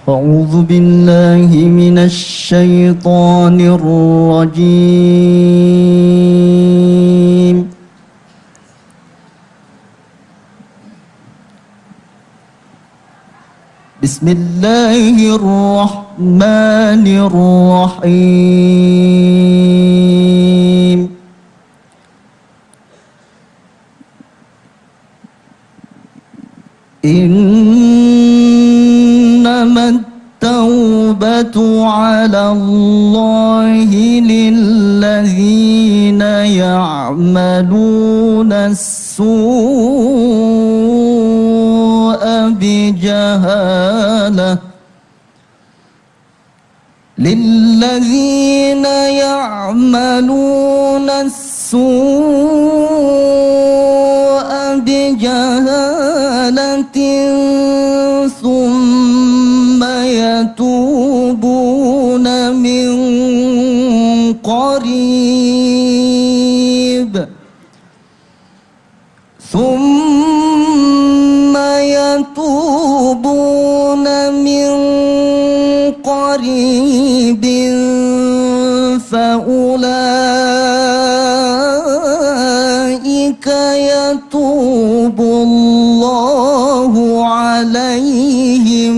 أعوذ بالله من الشيطان الرجيم. بسم الله الرحمن الرحيم. إنما التوبة على الله للذين يعملون السوء بجهالة ثم يتوبون من قريب فأولئك يتوب الله عليهم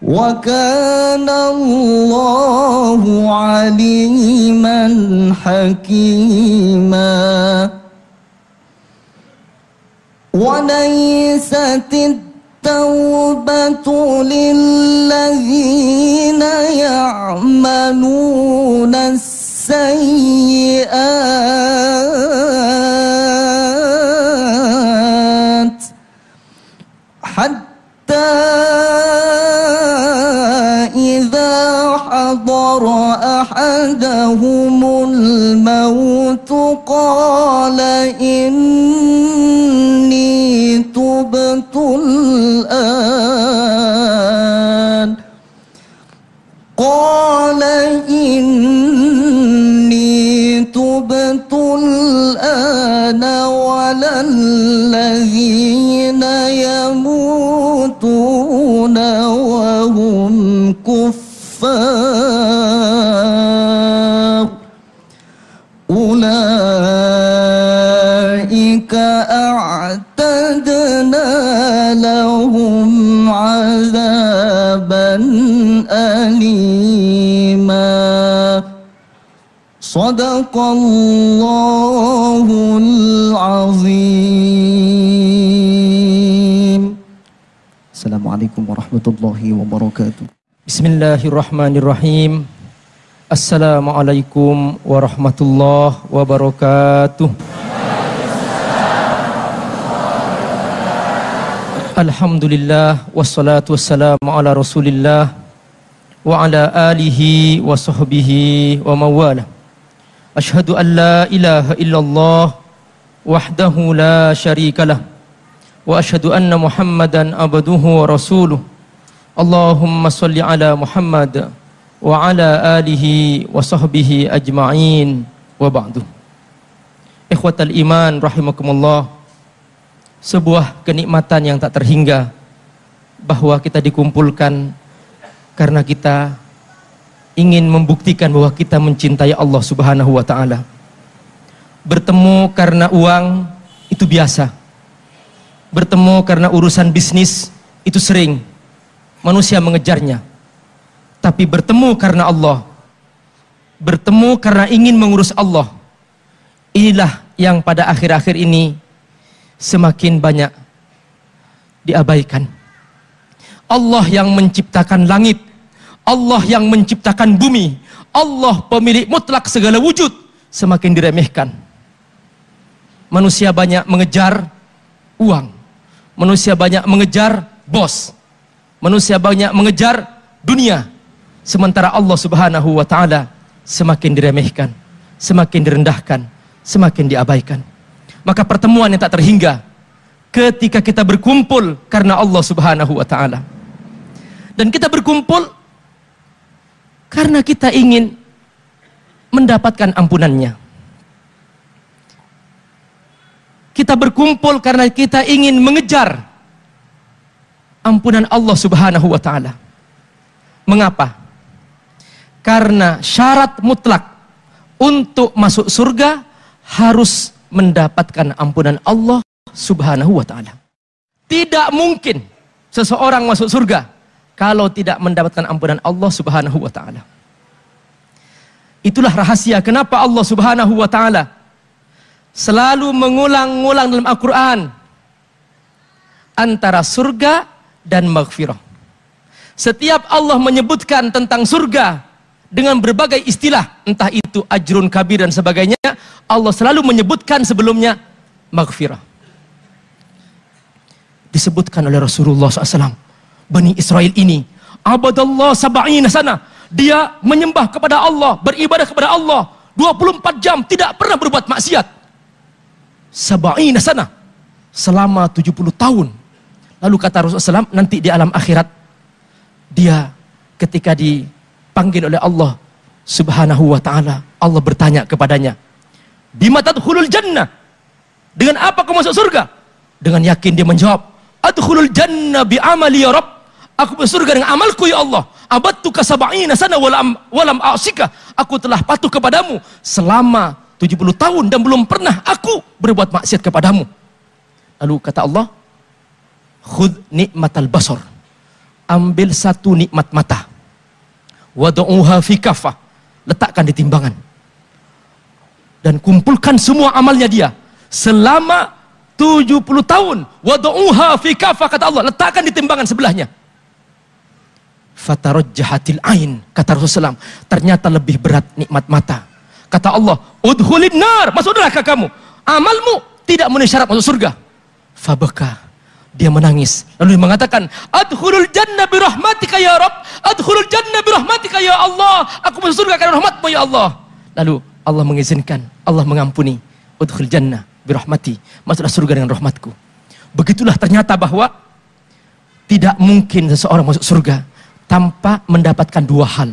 وكان الله عليما حكيما. وليست التوبة للذين يعملون السيئات حتى إذا حضر أحدهم الموت قال إني تبت الآن ولا الذين يموتون وهم كفار أولئك أعتدنا لهم عذابا أليما. صدق الله العظيم. السلام عليكم ورحمة الله وبركاته. بسم الله الرحمن الرحيم. السلام عليكم ورحمة الله وبركاته. Alhamdulillah wassalatu wassalamu ala Rasulillah wa ala alihi wa sahbihi wa mawala. Ashhadu an la ilaha illallah wahdahu la syarikalah wa ashhadu anna Muhammadan abduhu wa rasuluh. Allahumma salli ala Muhammad wa ala alihi wa sahbihi ajma'in wa ba'du. Ikhwatal iman rahimakumullah. Sebuah kenikmatan yang tak terhingga bahwa kita dikumpulkan karena kita ingin membuktikan bahwa kita mencintai Allah Subhanahu wa taala. Bertemu karena uang itu biasa. Bertemu karena urusan bisnis itu sering manusia mengejarnya. Tapi bertemu karena Allah, bertemu karena ingin mengurus Allah, inilah yang pada akhir-akhir ini semakin banyak diabaikan. Allah yang menciptakan langit, Allah yang menciptakan bumi, Allah pemilik mutlak segala wujud, semakin diremehkan. Manusia banyak mengejar uang, manusia banyak mengejar bos, manusia banyak mengejar dunia, sementara Allah Subhanahu wa taala semakin diremehkan, semakin direndahkan, semakin diabaikan. Maka pertemuan yang tak terhingga ketika kita berkumpul karena Allah Subhanahu wa taala. Dan kita berkumpul karena kita ingin mendapatkan ampunannya. Kita berkumpul karena kita ingin mengejar ampunan Allah Subhanahu wa taala. Mengapa? Karena syarat mutlak untuk masuk surga harus mendapatkan ampunan Allah Subhanahu wa taala. Tidak mungkin seseorang masuk surga kalau tidak mendapatkan ampunan Allah Subhanahu wa taala. Itulah rahasia kenapa Allah Subhanahu wa taala selalu mengulang-ulang dalam Al-Qur'an antara surga dan maghfirah. Setiap Allah menyebutkan tentang surga dengan berbagai istilah, entah itu ajrun kabir dan sebagainya, Allah selalu menyebutkan sebelumnya maghfirah. Disebutkan oleh Rasulullah SAW, Bani Israel ini abadallah sab'ina sana, dia menyembah kepada Allah, beribadah kepada Allah 24 jam, tidak pernah berbuat maksiat. Sab'ina sana, selama 70 tahun. Lalu kata Rasulullah SAW, nanti di alam akhirat dia ketika dipanggil oleh Allah Subhanahu wa taala, Allah bertanya kepadanya, "Bima tadkhulul jannah?" Dengan apa kau masuk surga? Dengan yakin dia menjawab, "Adkhulul jannah bi amali ya Rabb." Aku masuk surga dengan amalku ya Allah. Abattuka sab'ina sana walam a'sika. Aku telah patuh kepadamu selama 70 tahun dan belum pernah aku berbuat maksiat kepadamu. Lalu kata Allah, "Khudh nikmatal basar." Ambil satu nikmat mata. Wad'uha fi kaffah. Letakkan di timbangan. Dan kumpulkan semua amalnya dia selama 70 tahun. Wad'uha fi kaffah, kata Allah, letakkan di timbangan sebelahnya. Fatarajjahatil ain, kata Rasulullah SAW, ternyata lebih berat nikmat mata. Kata Allah, udkhulin nar, masuk neraka kamu. Amalmu tidak memenuhi syarat masuk surga. Fabaka, dia menangis. Lalu dia mengatakan, adkhulul jannah bi rahmatika ya Rabb, adkhulul jannah bi rahmatika ya Allah. Aku masuk surga karena rahmatmu ya Allah. Lalu Allah mengizinkan, Allah mengampuni. Udkhul jannah bi rahmati, masuklah surga dengan rahmatku. Begitulah ternyata bahwa tidak mungkin seseorang masuk surga tanpa mendapatkan dua hal.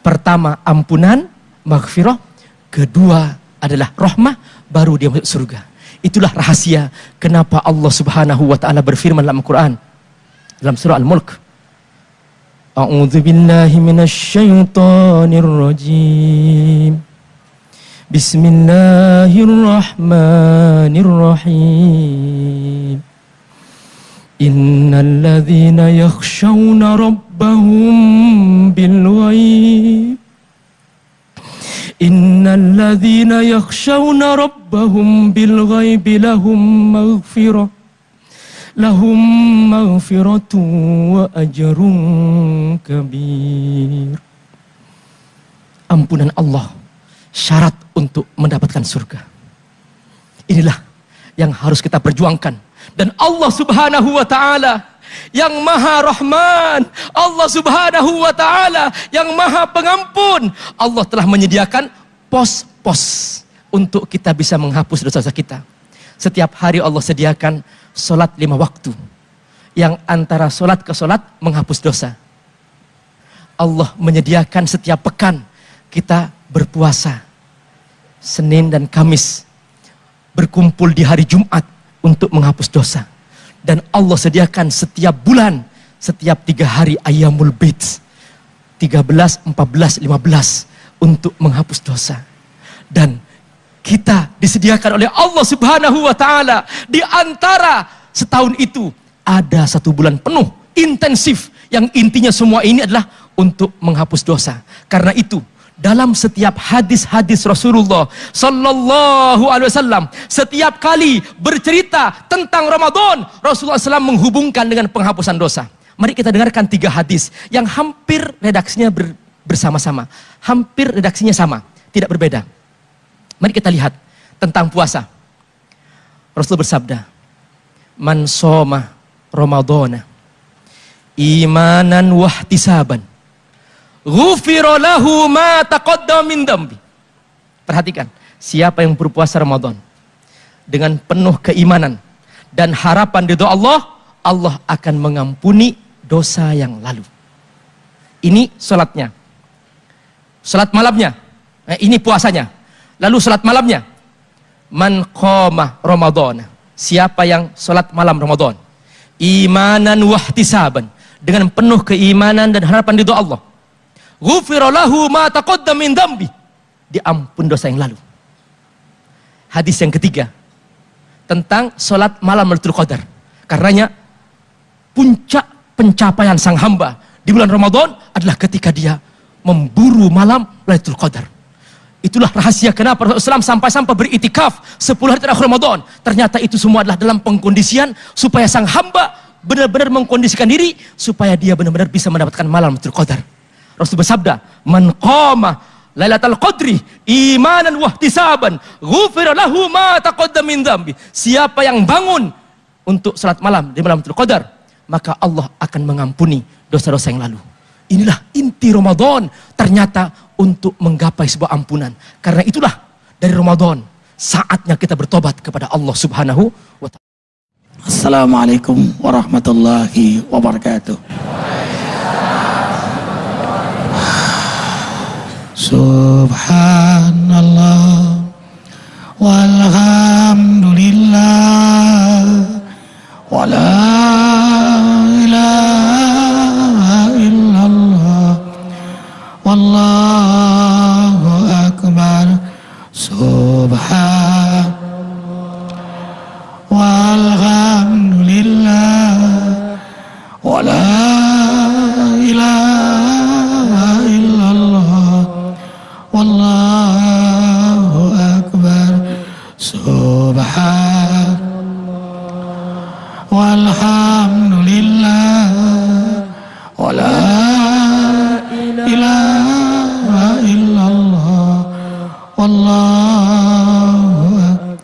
Pertama, ampunan, maghfirah. Kedua adalah rahmah, baru dia masuk surga. Itulah rahasia kenapa Allah Subhanahu wa taala berfirman dalam Al-Qur'an dalam surah Al-Mulk. A'udzu billahi minasy syaithanir rajim. Bismillahirrahmanirrahim. Innal ladzina yakhshawna rabbahum bil ghaib. Innal ladzina yakhshawna rabbahum bil ghaib lahum maghfiratun wa ajrun kabir. Ampunan Allah syarat untuk mendapatkan surga. Inilah yang harus kita perjuangkan. Dan Allah Subhanahu wa taala yang Maha Rahman, Allah Subhanahu wa taala yang Maha Pengampun, Allah telah menyediakan pos-pos untuk kita bisa menghapus dosa-dosa kita. Setiap hari Allah sediakan solat 5 waktu, yang antara solat ke solat menghapus dosa. Allah menyediakan setiap pekan kita berpuasa Senin dan Kamis, berkumpul di hari Jumat untuk menghapus dosa. Dan Allah sediakan setiap bulan, setiap 3 hari Ayyamul Bid, 13, 14, 15 untuk menghapus dosa. Dan kita disediakan oleh Allah Subhanahu wa taala di antara setahun itu ada 1 bulan penuh intensif yang intinya semua ini adalah untuk menghapus dosa. Karena itu dalam setiap hadis-hadis Rasulullah Sallallahu Alaihi Wasallam, setiap kali bercerita tentang Ramadan, Rasulullah SAW menghubungkan dengan penghapusan dosa. Mari kita dengarkan 3 hadis yang hampir redaksinya bersama-sama, hampir redaksinya sama, tidak berbeda. Mari kita lihat tentang puasa. Rasul bersabda, "Man shoma Ramadana imanan wahtisaban, ghufira lahu ma taqaddama min dambi." Perhatikan, siapa yang berpuasa Ramadan dengan penuh keimanan dan harapan ridha Allah, Allah akan mengampuni dosa yang lalu. Ini salatnya. Salat malamnya. Ini puasanya. Lalu salat malamnya. Man qama Ramadan. Siapa yang salat malam Ramadan imanan wahtisaban, dengan penuh keimanan dan harapan ridho Allah. Ghufira lahu ma taqaddama min dzambi, diampun dosa yang lalu. Hadis yang ketiga tentang sholat malam Lailatul Qadar. Karenanya puncak pencapaian sang hamba di bulan Ramadan adalah ketika dia memburu malam Lailatul Qadar. Itulah rahasia kenapa Rasulullah SAW sampai beritikaf 10 hari terakhir Ramadan. Ternyata itu semua adalah dalam pengkondisian supaya sang hamba benar-benar mengkondisikan diri supaya dia benar-benar bisa mendapatkan malam Lailatul Qadar. Rasul bersabda, "Man qama Lailatul Qadri imanan wahtisaban, ghufira lahu ma taqaddama min dzambi." Siapa yang bangun untuk salat malam di malam Lailatul Qadar, maka Allah akan mengampuni dosa-dosa yang lalu. Inilah inti Ramadan, ternyata untuk menggapai sebuah ampunan. Karena itulah dari Ramadan saatnya kita bertobat kepada Allah Subhanahu wa taala. Assalamualaikum warahmatullahi wabarakatuh. Subhanallah walhamdulillah wala ilaha illallah wallahu akbar. Subhanallah walhamdulillah wala ilaha illallah wallahu akbar. Subhanallah walhamdulillah wala ilaha illallah wallahu akbar.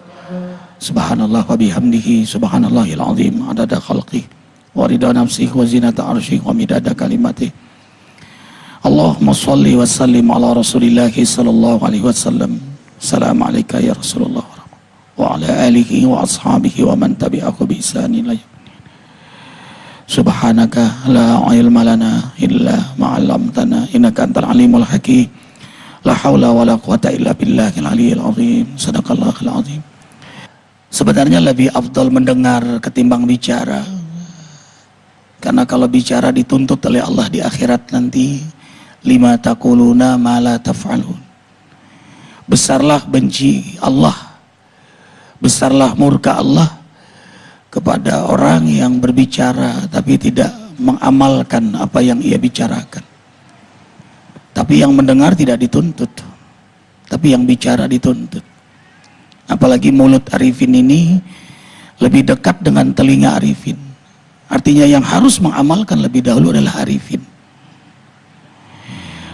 Subhanallah wa bihamdihi subhanallahil azim adada khalqih wa ridha nafsih wa zinata arsyih wa midada kalimatih. Allahumma shalli wa sallim ala rasulillahi sallallahu alaihi wasallam. Assalamualaikum ya Rasulullah wa ala alihi wa ashabihi wa man tabi'ahu bi ihsanin ila yaumil. Subhanaka la ilma lana illa ma 'allamtana innaka antal alimul hakim. La haula wala quwata illa billahil aliyyil azim. Sadaqallahul azim. Sebenarnya lebih afdal mendengar ketimbang bicara. Karena kalau bicara dituntut oleh Allah di akhirat nanti, lima taquluna ma la taf'alun. Besarlah benci Allah, besarlah murka Allah kepada orang yang berbicara tapi tidak mengamalkan apa yang ia bicarakan. Tapi yang mendengar tidak dituntut, tapi yang bicara dituntut. Apalagi mulut arifin ini lebih dekat dengan telinga arifin. Artinya yang harus mengamalkan lebih dahulu adalah arifin.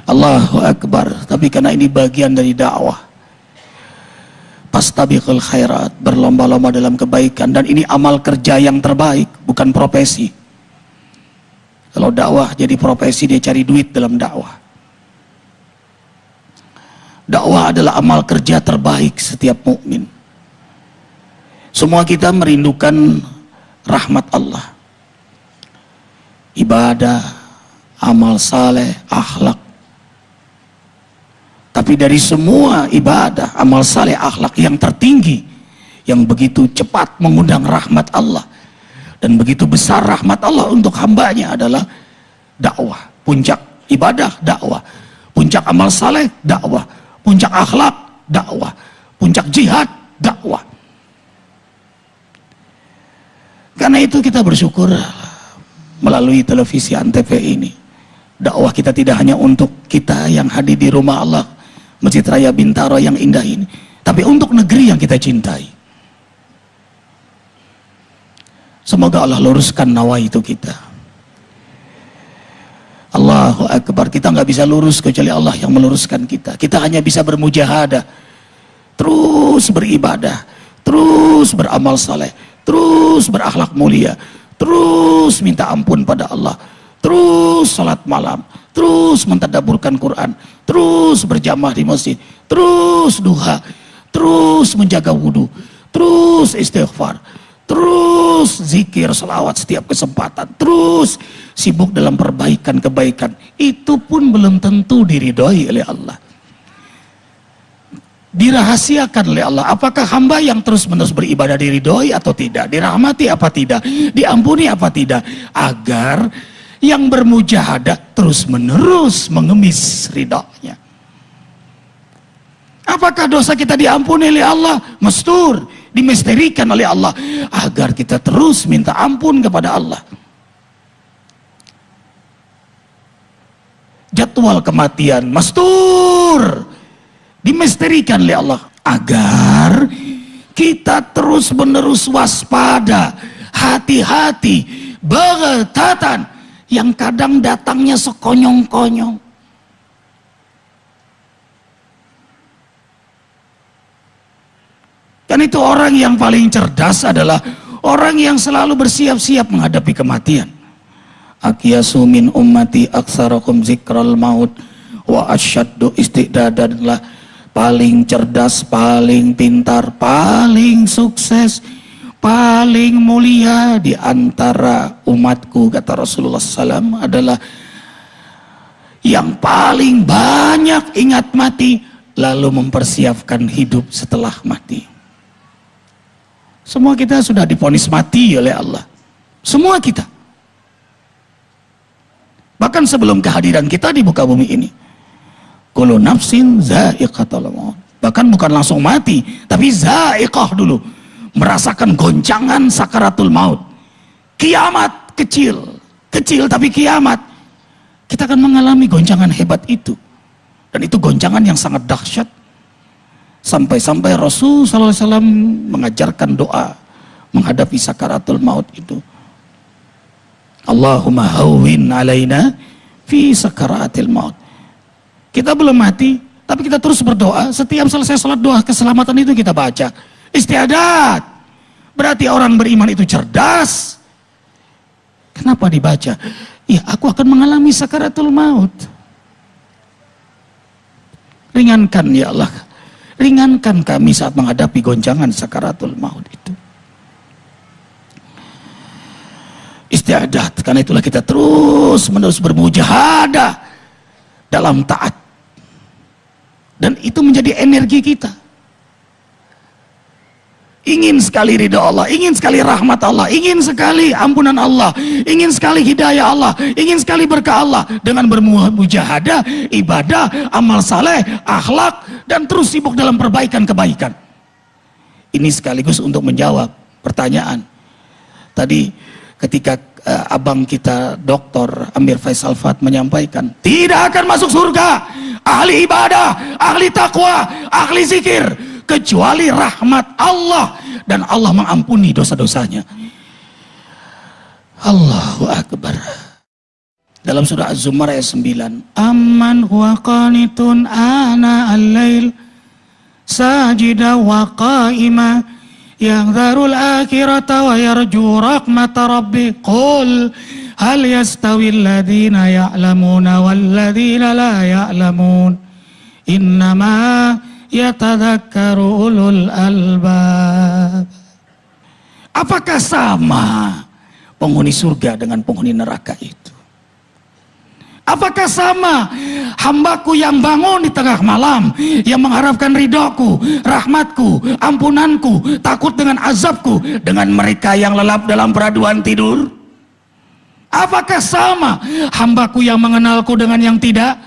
Allahu Akbar. Tapi karena ini bagian dari dakwah, fastabiqul khairat, berlomba-lomba dalam kebaikan. Dan ini amal kerja yang terbaik, bukan profesi. Kalau dakwah jadi profesi, dia cari duit dalam dakwah. Dakwah adalah amal kerja terbaik setiap mukmin. Semua kita merindukan rahmat Allah, ibadah, amal saleh, akhlak. Tapi dari semua ibadah, amal saleh, akhlak yang tertinggi, yang begitu cepat mengundang rahmat Allah dan begitu besar rahmat Allah untuk hambanya adalah dakwah. Puncak ibadah, dakwah. Puncak amal saleh, dakwah. Puncak akhlak, dakwah. Puncak jihad, dakwah. Karena itu kita bersyukur melalui televisi Antv ini. Dakwah kita tidak hanya untuk kita yang hadir di rumah Allah, Masjid Raya Bintaro yang indah ini, tapi untuk negeri yang kita cintai. Semoga Allah luruskan nawaitu kita. Allahu Akbar. Kita nggak bisa lurus kecuali Allah yang meluruskan kita. Kita hanya bisa bermujahadah, terus beribadah, terus beramal saleh, terus berakhlak mulia, terus minta ampun pada Allah, terus salat malam, terus mentadabburkan Quran, terus berjamaah di masjid, terus duha, terus menjaga wudhu, terus istighfar, terus zikir, salawat setiap kesempatan, terus sibuk dalam perbaikan-kebaikan. Itu pun belum tentu diridhoi oleh Allah. dirahasiakan oleh Allah. Apakah hamba yang terus-menerus beribadah diridhoi atau tidak, dirahmati apa tidak, diampuni apa tidak, agar yang bermujahadah terus-menerus mengemis ridhonya. Apakah dosa kita diampuni oleh Allah? Mestur, dimisterikan oleh Allah, agar kita terus minta ampun kepada Allah. Jadwal kematian mastur, dimisterikan oleh Allah, agar kita terus menerus waspada, hati-hati, begetatan yang kadang datangnya sekonyong-konyong. Dan itu orang yang paling cerdas adalah orang yang selalu bersiap-siap menghadapi kematian. Akiyasu min ummati aksarakum zikral maut wa asyaddu istidadanlah. Paling cerdas, paling pintar, paling sukses, paling mulia di antara umatku, kata Rasulullah SAW, adalah yang paling banyak ingat mati lalu mempersiapkan hidup setelah mati. Semua kita sudah divonis mati oleh Allah. Semua kita. Bahkan sebelum kehadiran kita di muka bumi ini. Kullu nafsin za'iqatul maut. Bahkan bukan langsung mati, tapi za'iqah dulu. Merasakan goncangan sakaratul maut. Kiamat kecil. Kecil tapi kiamat. Kita akan mengalami goncangan hebat itu. Dan itu goncangan yang sangat dahsyat. Sampai-sampai Rasul SAW mengajarkan doa menghadapi sakaratul maut itu. Allahumma hawwin alaina fi sakaratil maut. Kita belum mati, tapi kita terus berdoa. Setiap selesai sholat, doa keselamatan itu kita baca. Istiadat. Berarti orang beriman itu cerdas. Kenapa dibaca? Ya, aku akan mengalami sakaratul maut. Ringankan ya Allah. Ringankan kami saat menghadapi goncangan sakaratul maut itu. Istiadat, karena itulah kita terus menerus bermujahadah dalam taat. Dan itu menjadi energi kita. Ingin sekali ridha Allah, ingin sekali rahmat Allah, ingin sekali ampunan Allah, ingin sekali hidayah Allah, ingin sekali berkah Allah. Dengan bermujahadah, ibadah, amal saleh, akhlak, dan terus sibuk dalam perbaikan-kebaikan. Ini sekaligus untuk menjawab pertanyaan tadi ketika abang kita Dr. Amir Faisal Fat menyampaikan, tidak akan masuk surga ahli ibadah, ahli takwa, ahli zikir, kecuali rahmat Allah dan Allah mengampuni dosa-dosanya. Allahu Akbar. Dalam surah Az-Zumar ayat 9, amman huwa qanitun ana al-lail sajida wa qa'ima yahdzarul akhirata wa yarju rahmata rabbi qul hal yastawi alladhina ya'lamuna wal ladhina la ya'lamun innama yatadzakkaru ulul albab. Apakah sama penghuni surga dengan penghuni neraka itu? Apakah sama hambaku yang bangun di tengah malam, yang mengharapkan ridhoku, rahmatku, ampunanku, takut dengan azabku, dengan mereka yang lelap dalam peraduan tidur? Apakah sama hambaku yang mengenalku dengan yang tidak?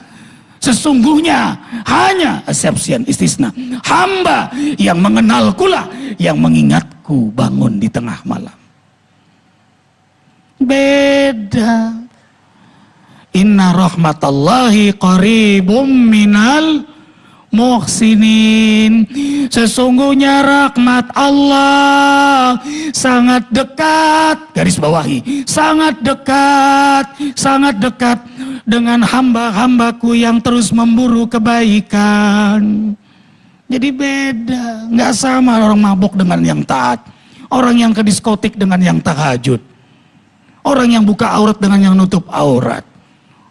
Sesungguhnya hanya exception, istisna, hamba yang mengenalkulah yang mengingatku bangun di tengah malam. Beda. Inna rahmatallahi qaribum minal muhsinin. Sesungguhnya rahmat Allah sangat dekat, garis bawahi, sangat dekat dengan hamba-hambaku yang terus memburu kebaikan. Jadi beda, nggak sama orang mabuk dengan yang taat, orang yang ke diskotik dengan yang tahajud, orang yang buka aurat dengan yang nutup aurat,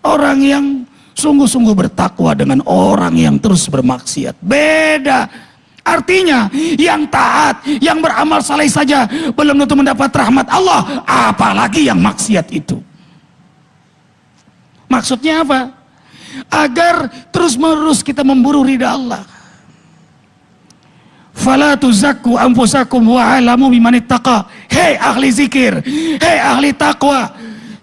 orang yang sungguh-sungguh bertakwa dengan orang yang terus bermaksiat. Beda. Artinya yang taat, yang beramal saleh saja belum tentu mendapat rahmat Allah, apalagi yang maksiat itu. Maksudnya apa? Agar terus menerus kita memburu ridha Allah. fala tuzakku anfusakum wa a'lamu bimanittaqa. Hei ahli zikir, hei ahli takwa,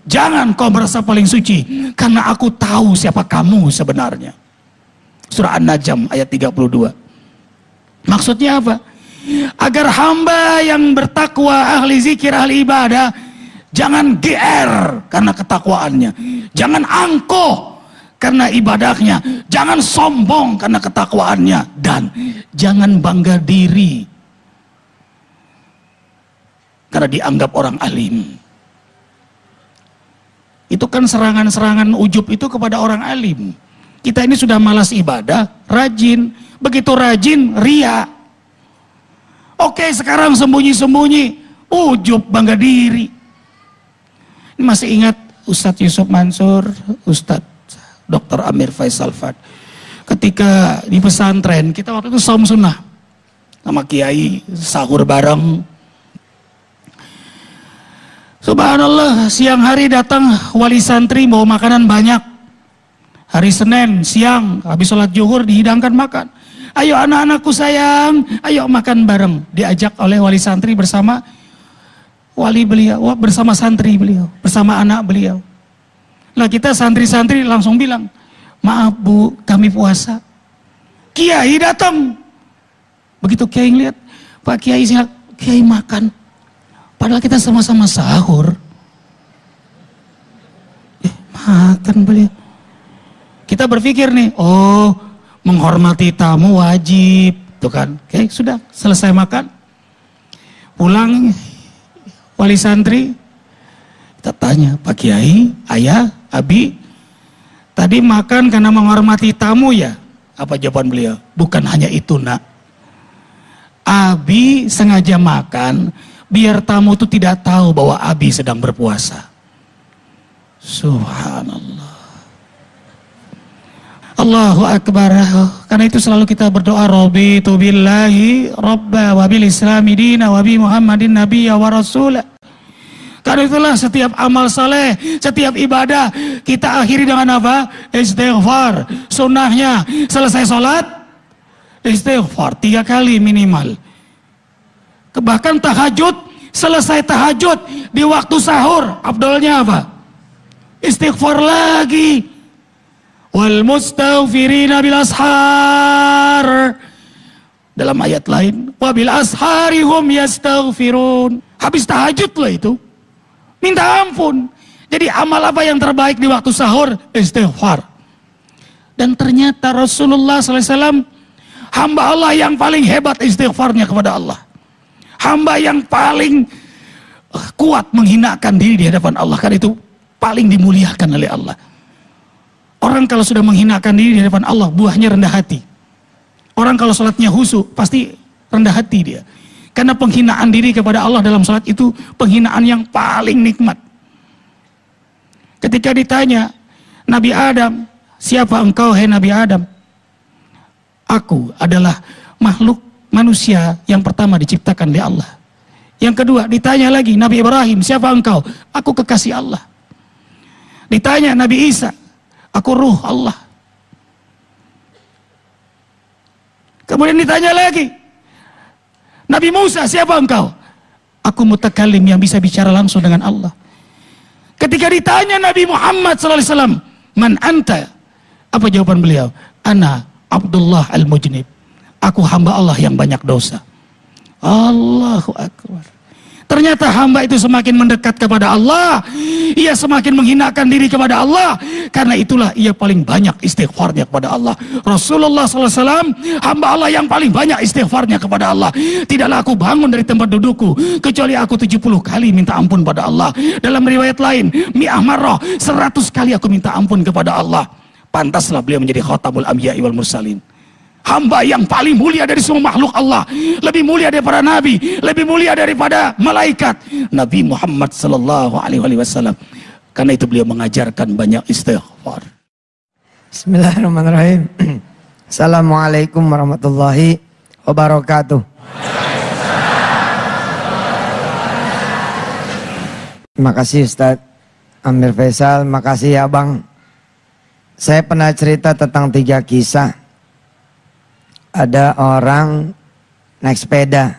jangan kau merasa paling suci, karena aku tahu siapa kamu sebenarnya. Surah An-Najm ayat 32. Maksudnya apa? Agar hamba yang bertakwa, ahli zikir, ahli ibadah, jangan GR karena ketakwaannya, jangan angkuh karena ibadahnya, jangan sombong karena ketakwaannya, dan jangan bangga diri karena dianggap orang alim. Itu kan serangan-serangan ujub itu kepada orang alim. Kita ini sudah malas ibadah, rajin. Begitu rajin, ria. Oke, sekarang sembunyi-sembunyi, ujub, bangga diri. Ini masih ingat Ustadz Yusuf Mansur, Ustadz Dr. Amir Faisal Fad. Ketika di pesantren, kita waktu itu saum sunnah. Sama kiai, sahur bareng. Subhanallah, siang hari datang wali santri bawa makanan banyak. Hari Senin siang habis sholat zuhur dihidangkan makan. Ayo anak-anakku sayang, ayo makan bareng. Diajak oleh wali santri bersama wali beliau, bersama santri beliau, bersama anak beliau. Nah kita santri-santri langsung bilang, maaf bu, kami puasa. Kiai datang. Begitu kiai ngeliat, Pak Kiai silakan, Kiai makan. Padahal kita sama-sama sahur. Makan beliau. Kita berpikir nih, oh menghormati tamu wajib. Tuh kan, oke sudah selesai makan. Pulang wali santri, kita tanya, Pak Kiai, ayah, abi, tadi makan karena menghormati tamu ya? Apa jawaban beliau? Bukan hanya itu nak. Abi sengaja makan biar tamu itu tidak tahu bahwa abi sedang berpuasa. Subhanallah. Allahu Akbar. Karena itu selalu kita berdoa, Rabbitu billahi rabba wa bil islami dina wa bi Muhammadin nabiyya wa rasulah. Karena itulah setiap amal saleh, setiap ibadah kita akhiri dengan apa? Istighfar. Sunnahnya selesai sholat istighfar 3 kali minimal. Bahkan tahajud, selesai tahajud di waktu sahur, afdalnya apa? Istighfar lagi. Wal mustaghfirina bil ashar. Dalam ayat lain, wa bil ashari hum yastaghfirun. Habis tahajud lah itu, minta ampun. Jadi amal apa yang terbaik di waktu sahur? Istighfar. Dan ternyata Rasulullah SAW hamba Allah yang paling hebat istighfarnya kepada Allah. Hamba yang paling kuat menghinakan diri di hadapan Allah. Karena itu paling dimuliakan oleh Allah. Orang kalau sudah menghinakan diri di hadapan Allah, buahnya rendah hati. Orang kalau sholatnya khusyuk, pasti rendah hati dia. Karena penghinaan diri kepada Allah dalam sholat itu penghinaan yang paling nikmat. Ketika ditanya, Nabi Adam, siapa engkau hai Nabi Adam? Aku adalah makhluk manusia yang pertama diciptakan oleh Allah. Yang kedua, ditanya lagi, Nabi Ibrahim, siapa engkau? Aku kekasih Allah. Ditanya Nabi Isa, aku ruh Allah. Kemudian ditanya lagi, Nabi Musa, siapa engkau? Aku mutakalim yang bisa bicara langsung dengan Allah. Ketika ditanya Nabi Muhammad SAW, man anta? Apa jawaban beliau? Ana Abdullah al-Mujnib. Aku hamba Allah yang banyak dosa. Allahu Akbar. Ternyata hamba itu semakin mendekat kepada Allah, ia semakin menghinakan diri kepada Allah. Karena itulah ia paling banyak istighfarnya kepada Allah. Rasulullah SAW, hamba Allah yang paling banyak istighfarnya kepada Allah. Tidaklah aku bangun dari tempat dudukku kecuali aku 70 kali minta ampun pada Allah. Dalam riwayat lain, mi'ah marrah, 100 kali aku minta ampun kepada Allah. Pantaslah beliau menjadi khatamul anbiya'i wal mursalin. Hamba yang paling mulia dari semua makhluk Allah, lebih mulia daripada nabi, lebih mulia daripada malaikat, Nabi Muhammad sallallahu alaihi wasallam. Karena itu beliau mengajarkan banyak istighfar. Bismillahirrahmanirrahim. Assalamualaikum warahmatullahi wabarakatuh. Terima kasih Ustadz Amir Faisal, makasih ya Bang. Saya pernah cerita tentang 3 kisah. Ada orang naik sepeda.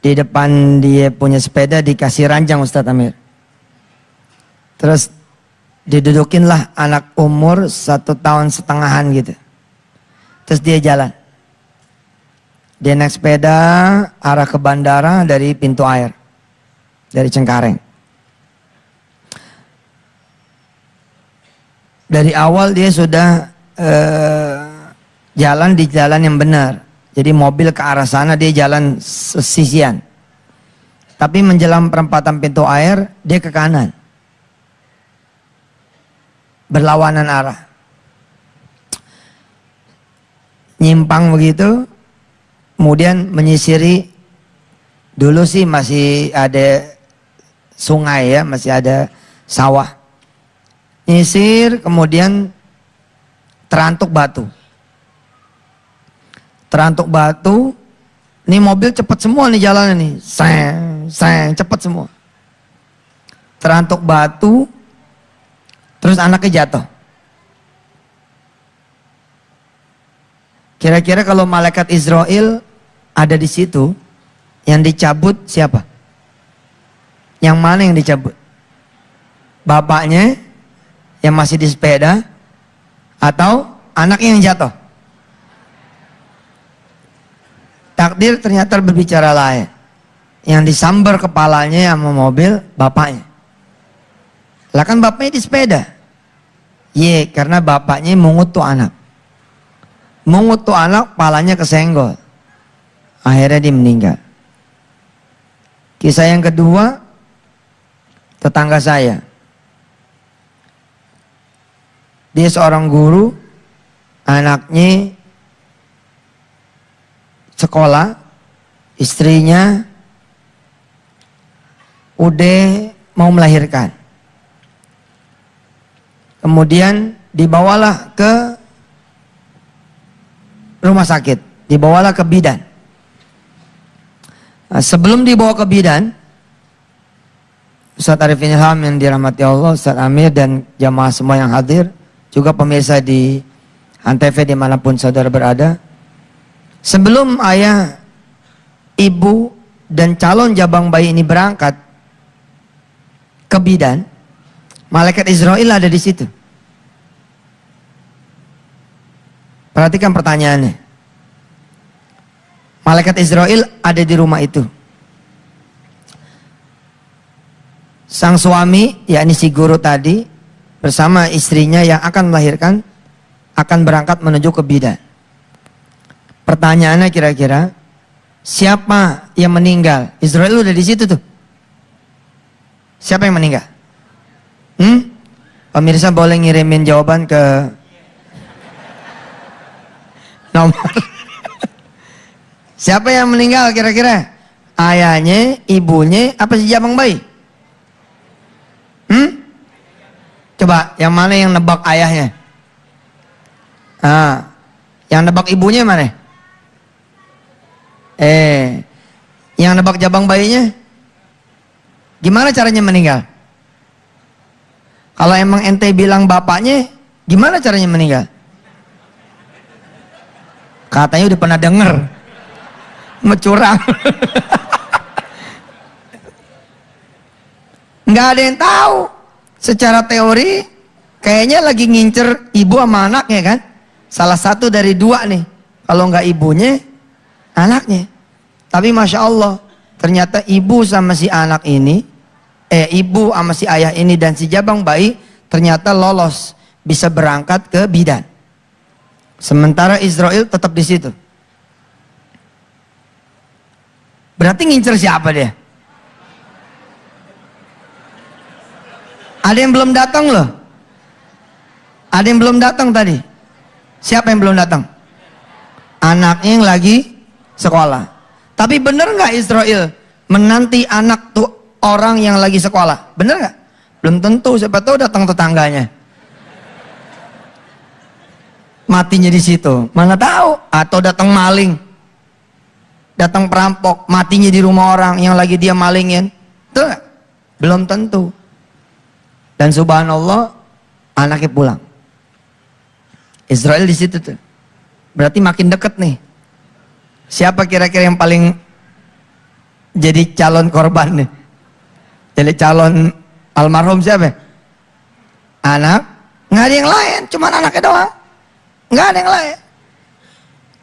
Di depan dia punya sepeda dikasih ranjang Ustadz Amir. Terus didudukinlah anak umur 1,5 tahun gitu. Terus dia jalan. Dia naik sepeda arah ke bandara dari pintu air. Dari Cengkareng. Dari awal dia sudah jalan di jalan yang benar. Jadi mobil ke arah sana, dia jalan sisian. Tapi menjelang perempatan pintu air, dia ke kanan. Berlawanan arah. Nyimpang begitu, kemudian menyisiri. Dulu sih masih ada sungai ya, masih ada sawah. Nyisir, kemudian terantuk batu. Terantuk batu, ini mobil cepat semua nih jalannya nih. Seng, cepat semua. Terantuk batu, terus anaknya jatuh. Kira-kira kalau malaikat Israel ada di situ, yang dicabut siapa? Yang mana yang dicabut? Bapaknya yang masih di sepeda atau anaknya yang jatuh? Takdir ternyata berbicara lain. Yang disambar kepalanya sama mobil bapaknya. Lah kan bapaknya di sepeda. Karena bapaknya mungut tuh anak. Mungut tuh anak, kepalanya kesenggol. Akhirnya dia meninggal. Kisah yang kedua, tetangga saya. Dia seorang guru, anaknya sekolah, istrinya udah mau melahirkan. Kemudian dibawalah ke rumah sakit, dibawalah ke bidan. Nah, sebelum dibawa ke bidan, Ustadz Arifin Ilham yang dirahmati Allah, Ustadz Amir dan jamaah semua yang hadir, juga pemirsa di Antv dimanapun saudara berada. Sebelum ayah, ibu, dan calon jabang bayi ini berangkat ke bidan, malaikat Israel ada di situ. Perhatikan pertanyaannya. Malaikat Israel ada di rumah itu. Sang suami, yakni si guru tadi, bersama istrinya yang akan melahirkan, akan berangkat menuju ke bidan. Pertanyaannya kira-kira, siapa yang meninggal? Israel udah di situ tuh. Siapa yang meninggal? Pemirsa boleh ngirimin jawaban ke nomor. Siapa yang meninggal kira-kira? Ayahnya, ibunya, apa si jabang bayi? Coba, yang mana yang nebak ayahnya? Yang nebak ibunya mana? Yang nebak jabang bayinya? Gimana caranya meninggal? Kalau emang ente bilang bapaknya, gimana caranya meninggal? Katanya udah pernah denger. Mencurang. Nggak ada yang tahu. Secara teori, kayaknya lagi ngincer ibu sama anaknya kan? Salah satu dari dua nih. Kalau nggak ibunya, anaknya. Tapi Masya Allah, ternyata ibu sama si anak ini, ibu sama si ayah ini dan si jabang bayi, ternyata lolos. Bisa berangkat ke bidan. Sementara Israel tetap di situ. Berarti ngincer siapa dia? Ada yang belum datang loh. Ada yang belum datang tadi. Siapa yang belum datang? Anaknya yang lagi sekolah. Tapi bener nggak Israel menanti anak tuh orang yang lagi sekolah? Bener nggak? Belum tentu. Siapa tahu datang tetangganya. Matinya di situ. Mana tahu? Atau datang maling, datang perampok, matinya di rumah orang yang lagi dia malingin. Betul nggak? Belum tentu. Dan subhanallah, anaknya pulang. Israel di situ tuh. Berarti makin deket nih. Siapa kira-kira yang paling jadi calon korban nih? Jadi calon almarhum siapa? Anak? Nggak ada yang lain, cuman anaknya doang. Nggak ada yang lain.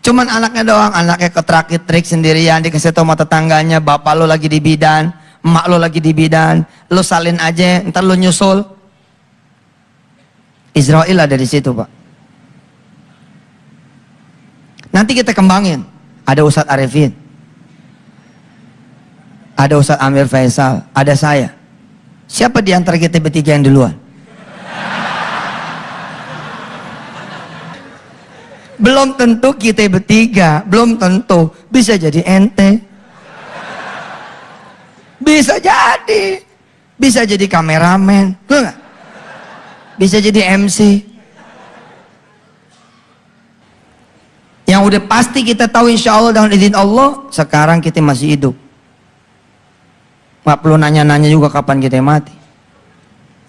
Cuman anaknya doang, anaknya ketrakit-trik sendirian, dikasih tahu sama tetangganya, bapak lo lagi di bidan, emak lo lagi di bidan, lo salin aja, ntar lo nyusul. Israel ada di situ, Pak. Nanti kita kembangin. Ada Ustadz Arifin, ada Ustadz Amir Faisal, ada saya. Siapa di antara kita bertiga yang duluan? Belum tentu kita bertiga, belum tentu. Bisa jadi ente. Bisa jadi. Bisa jadi kameramen. Enggak? Bisa jadi MC. Yang udah pasti kita tahu insya Allah dengan izin Allah, sekarang kita masih hidup. Nggak perlu nanya-nanya juga kapan kita mati.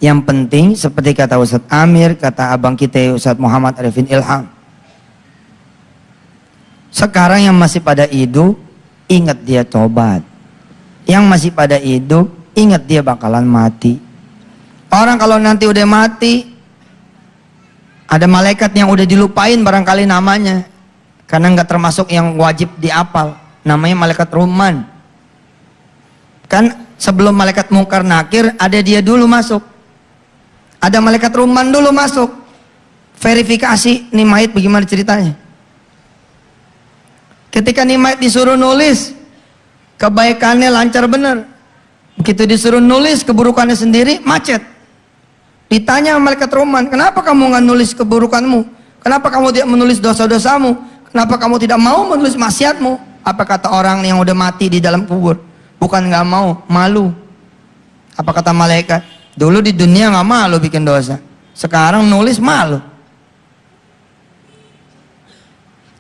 Yang penting seperti kata Ustadz Amir, kata abang kita Ustadz Muhammad Arifin Ilham. Sekarang yang masih pada hidup, ingat dia tobat. Yang masih pada hidup, ingat dia bakalan mati. Orang kalau nanti udah mati, ada malaikat yang udah dilupain barangkali namanya. Karena nggak termasuk yang wajib diapal. Namanya malaikat Ruman. Kan sebelum malaikat Mungkar Nakir, ada dia dulu masuk. Ada malaikat Ruman dulu masuk. Verifikasi nih mayit bagaimana ceritanya. Ketika nih mayit disuruh nulis, kebaikannya lancar bener. Begitu disuruh nulis keburukannya sendiri, macet. Ditanya malaikat Ruman, kenapa kamu nggak nulis keburukanmu? Kenapa kamu tidak menulis dosa-dosamu? Kenapa kamu tidak mau menulis maksiatmu? Apa kata orang yang udah mati di dalam kubur? Bukan nggak mau, malu. Apa kata malaikat? Dulu di dunia nggak malu bikin dosa. Sekarang nulis malu.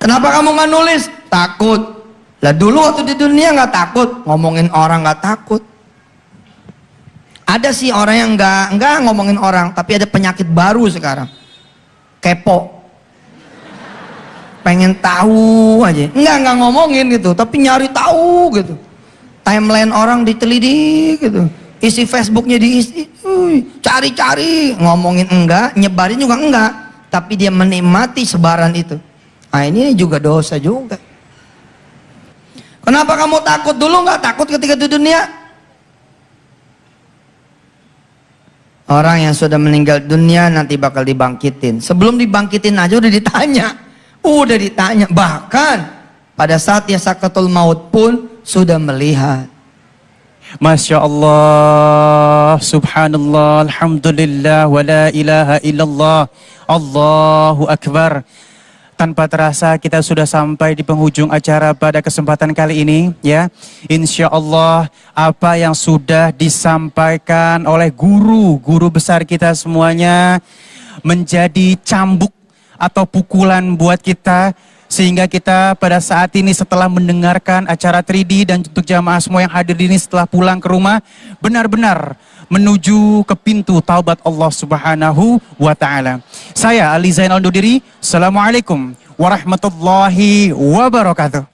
Kenapa kamu nggak nulis? Takut. Lah dulu waktu di dunia nggak takut, ngomongin orang nggak takut. Ada sih orang yang nggak ngomongin orang, tapi ada penyakit baru sekarang. Kepo. Pengen tahu aja, nggak ngomongin gitu, tapi nyari tahu gitu. Timeline orang ditelidik gitu, isi Facebooknya diisi, cari-cari, ngomongin enggak, nyebarin juga enggak, tapi dia menikmati sebaran itu. Nah ini juga dosa juga. Kenapa kamu takut dulu nggak takut ketika di dunia? Orang yang sudah meninggal dunia nanti bakal dibangkitin. Sebelum dibangkitin aja udah ditanya. Udah ditanya, bahkan pada saat dia sakaratul maut pun sudah melihat. Masya Allah, subhanallah, alhamdulillah, wa la ilaha illallah, Allahu Akbar. Tanpa terasa kita sudah sampai di penghujung acara pada kesempatan kali ini, ya. Insya Allah apa yang sudah disampaikan oleh guru besar kita semuanya menjadi cambuk atau pukulan buat kita, sehingga kita pada saat ini setelah mendengarkan acara 3D dan untuk jamaah semua yang hadir ini setelah pulang ke rumah, benar-benar menuju ke pintu taubat Allah Subhanahu wa Ta'ala. Saya Ali Zainal Undur diri. Assalamualaikum warahmatullahi wabarakatuh.